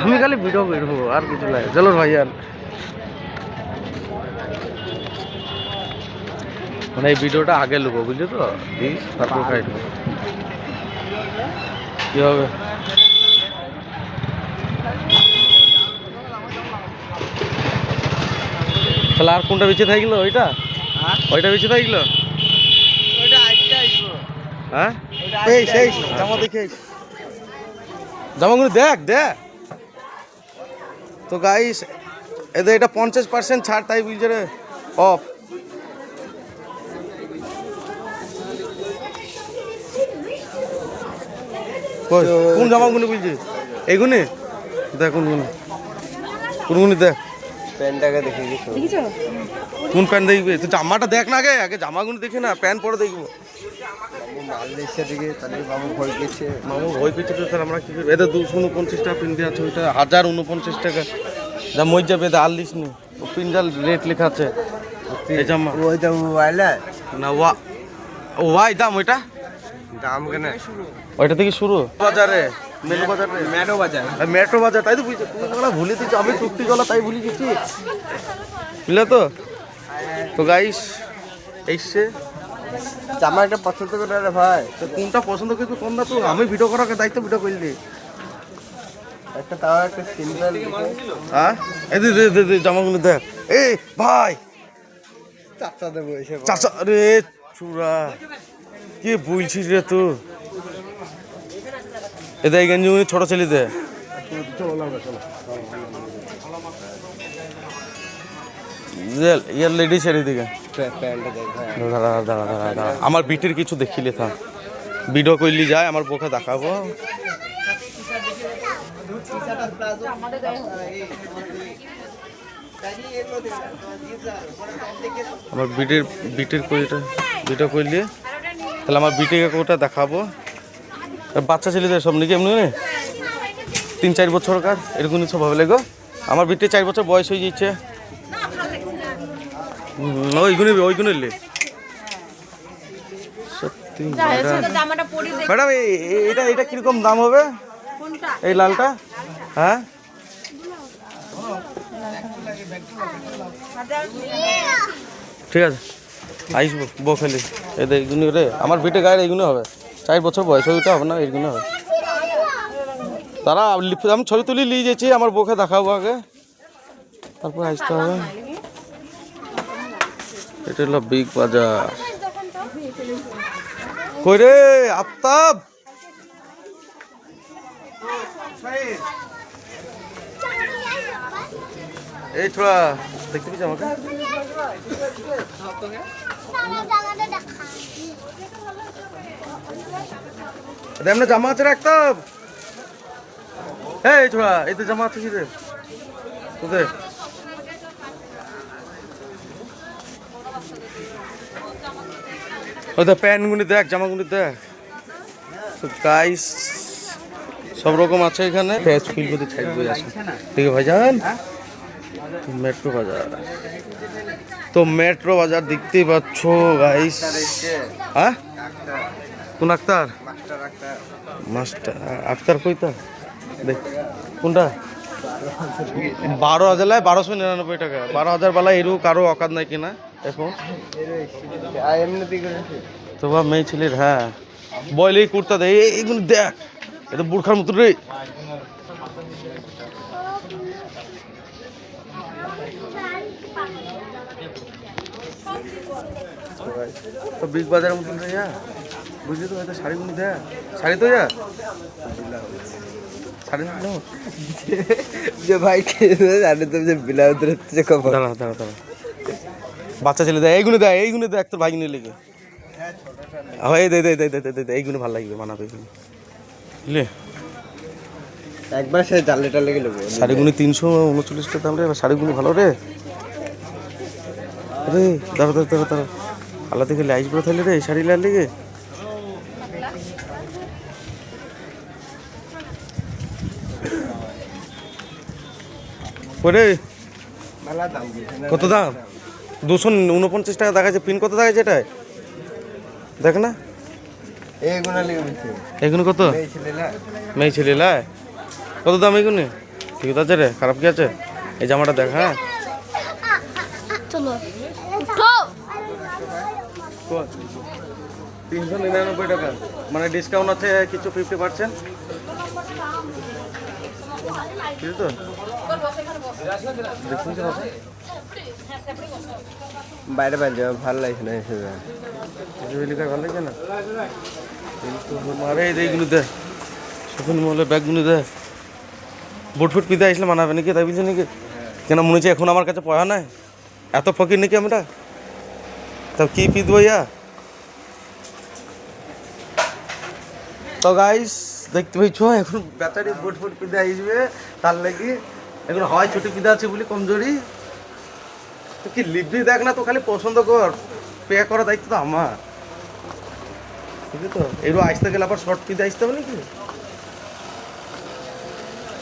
আমি খালি ভিডিও করবো আর কিছু নাই। চলো ভাই আর মানে এই ভিডিওটা আগে লুকো বুঝলি তো, তারপর খাইবো কি হবে। তাহলে আর কোনটা বেঁচে থাকলো? ওইটা ওইটা বেঁচে থাকলো। হ্যাঁ সেই জামা দেখে জামাগুলো দেখ দেখ তো গাইস, এদের এটা 50% ছাড়, তাই বলছে রে অফ। কোন জামাগুলো বলছি? এইগুলি দেখ, কোনগুলি দেখ। প্যান্টটাকে দেখে দেখেছো? কোন প্যান্ট দেখবি তুই? জামাটা দেখ না, আগে আগে জামাগুলো দেখি না, প্যান্ট পরে দেখবো। মালয়েশিয়া থেকে তাহলে মামু ভয় পেয়েছে। মামু ভয় পেয়েছে তো স্যার, আমরা কি করবো? এটা 249 টাকা প্রিন্ট আছে, ওইটা 1049 টাকা। যা মই যাবে এটা আর লিস নি, ও প্রিন্টাল রেট লেখা আছে। এই জামা ওইটা ওয়াইলা না ওয়াই দাম, ওইটা দাম কেন? ওইটা থেকে শুরু বাজারে, মেট্রো বাজারে, মেট্রো বাজার, তাই তো বুঝছো তুমি? ভুলে দিচ্ছ, আমি টুকটি গলা তাই ভুলে গেছি, বুঝলে তো? তো গাইস এইসে জামা একটা পছন্দ করে রে ভাই। তো কোনটা পছন্দ করবি কোন না, তো আমি ভিডিও করার দায়িত্ব ভিডিও করলি একটা তাও একটা সিম্পল। হ্যাঁ এই দে জামাগুলো দেখ। এই ভাই চাচা দেবো এসে। চাচা রে চূড়া, কি বলছিস রে তুই? এদের এই গেঞ্জি ছোট ছেলেদের ইয়ার লেডিস এর দিকে। দাঁড়া দাঁড়া দাঁড়া দাঁড়া, আমার বিটির কিছু দেখিলে থাম, ভিডিও করলি যায়, আমার পক্ষে দেখাবো। আমার বিটির কইটা ভিডিও করলি, তাহলে আমার বিটিকে কোটা দেখাবো। বাচ্চা ছেলেদের সব নাকি এমনি 3-4 বছরকার এরকম সব ভাবে লেগো। আমার বিটির 4 বছর বয়স হয়ে যাচ্ছে। ওইগুলো সত্যি ম্যাডাম, এটা কিরকম দাম হবে এই লালটা? হ্যাঁ ঠিক আছে, আসবো বখালি। এদের এইগুলো রে, আমার বিটে গায়ের এইগুলো হবে, 4 বছর বয়স, ওইটা হবে না, এইগুলো হবে। তারা আমি ছবি তুলি নিয়ে যাচ্ছি, আমার বউকে দেখাবো আগে, তারপর আসতে হবে। এটা হলো বিগ বাজার। কই রে আফতাব? এই থোড়া দেখতে পেয়েছি আমাকে। এমনি জামা আছে রাখতো। এই থোড়া এই তো জামা আছে কি রে তোদের? ওই তো প্যান্টগুলি দেখ, জামাগুলি দেখ। তো গাইস সব রকম আছে এখানে। ফেস ফিল করতে ছাড়বে আছে, ঠিক আছে ভাইজান। মেট্রো বাজার, তো মেট্রো বাজার দেখতেই পাচ্ছ গাইস। হ্যাঁ কোন আক্তার? মাস্টার আক্তার কইতা দেখ কোনটা? 12,000 1299 টাকা। 12,000 বালা এরও কারো অকাত নাই কিনা এখন তো বা মেয়ে ছেলের। হ্যাঁ বয়লে কুর্তা দেয়, এইগুলো দেখ, এটা বুর্খার মতো রে। তো বিগ বাজারের মতন রে, বুঝলি তো? এটা শাড়িগুলো দেখ, শাড়ি তো শাড়ি যে ভাই জানে তো যে বিলাউদ হচ্ছে খবর। দাঁড়া দাঁড়া দাঁড়া, বাচ্চা ছেলে দেয়, এইগুলো দেয়, এইগুলো দেখ তোর ভাই নিয়ে লেগে। এই দে দে দে দে দে, এইগুলো ভালো লাগবে, মানাবে বুঝলি। একবার সে জালে টালে গেল। শাড়িগুলো 339 টাকা দাম রে, শাড়িগুলো ভালো রে। আরে দাঁড়া দাঁড়া দাঁড়া দাঁড়া, আল্লাহ থেকে লাইট করে থাকলে রে শাড়ি লাল লেগে। ওরে কত দাম? 249 টাকা দেখাচ্ছে। পিন কত দেখাচ্ছে এটাই দেখ না? এইগুলো লিখে বলছি এগুলো কত? এই ছেলেলা মেয়ে ছেলে লাই কত দাম এগুলো? ঠিক আছে রে, খারাপ কি আছে? এই জামাটা দেখ। হ্যাঁ চলো 399 টাকা, মানে ডিসকাউন্ট আছে কিছু 50%। ঠিক তো দেখুন তো বাবা। বাইরে বাইরে যাওয়া ভালো লাগছে না এসে লিখা ভালো লাগছে না কিন্তু মারে এইগুলো দে শপিং মলে ব্যাগগুলো দে বুট ফুট পিদা আসলে মানাবে নাকি, তাই বুঝছি নাকি? কেন মনে হচ্ছে এখন আমার কাছে পয়সা নাই, এত ফকির নাকি আমরা? তা কি পিদবো ইয়া? তো গাইস দেখতে পাইছ এখন ব্যাটারি বুট ফুট পিদা আসবে, তার লাগি এখন হয় ছুটি পিদা আছে বলে কমজোরি। তো কি লিখবি দেখ না, তো খালি পছন্দ কর, পে করার দায়িত্ব তো আমার। ঠিক আছে তো এগুলো আসতে গেলে আবার শর্ট পিদা আসতে হবে নাকি?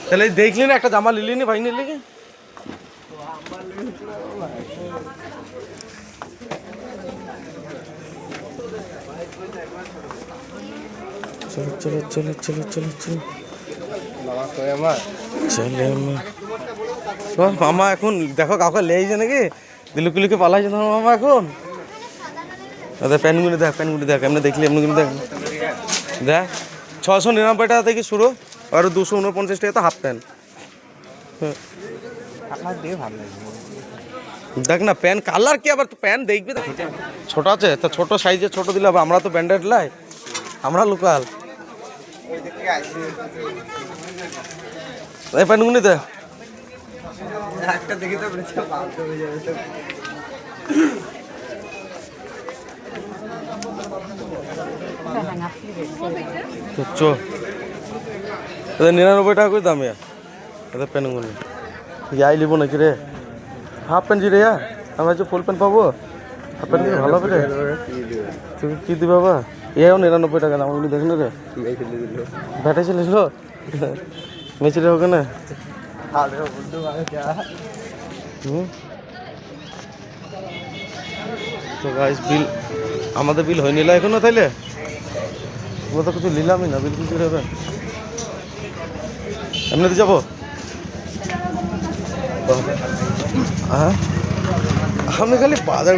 তাহলে দেখলি না একটা জামা নিলি নি ভাই, নিলি কি? চলো চলো চলো চলো চলো চলো বাবা কই আমার চলে মামা এখন দেখো কাউকে লেগেছে নাকি, দিলুকুলিকে পালাইছে তোমার মামা এখন। আচ্ছা প্যান্টগুলি দেখ, প্যান্টগুলি দেখ, এমনি দেখলি এমনিগুলি দেখ দেখ 699 টাকা থেকে শুরু, আর 249 টাকা তো হাফ প্যান্ট। আপনার দিয়ে ভালো লাগছে দেখ না প্যান্ট কালার কি, আবার তো প্যান্ট দেখবি তো ছোট আছে, তা ছোট সাইজে ছোট দিলে হবে, আমরা তো ব্যান্ডেড লাই, আমরা লোকাল। ওই দিকে আসছে এই প্যান্টগুলি দেখ একটা দেখে তো বলেছে বাপ হয়ে যাবে তো তো চো 99 টাকা করে দাম এদের প্যান্টগুলি যাই লিব নাকি রে? হাফ প্যান্ট জি রে আমি ভাবছি ফুল প্যান্ট পাবো, হাফ প্যান্ট ভালো হবে রে। তুমি কী দিবে বাবা? এও 99 টাকা দাম, ওগুলি দেখলে রে ভ্যাটে চলেছিল মেচিলে হোক না। তো গাইস বিল আমাদের বিল হয়ে নিল এখনো, তাইলে ও তো কিছু নিলামই না, বিল কিছু হবে এমনিতে যাবো। হ্যাঁ আমি খালি বাজার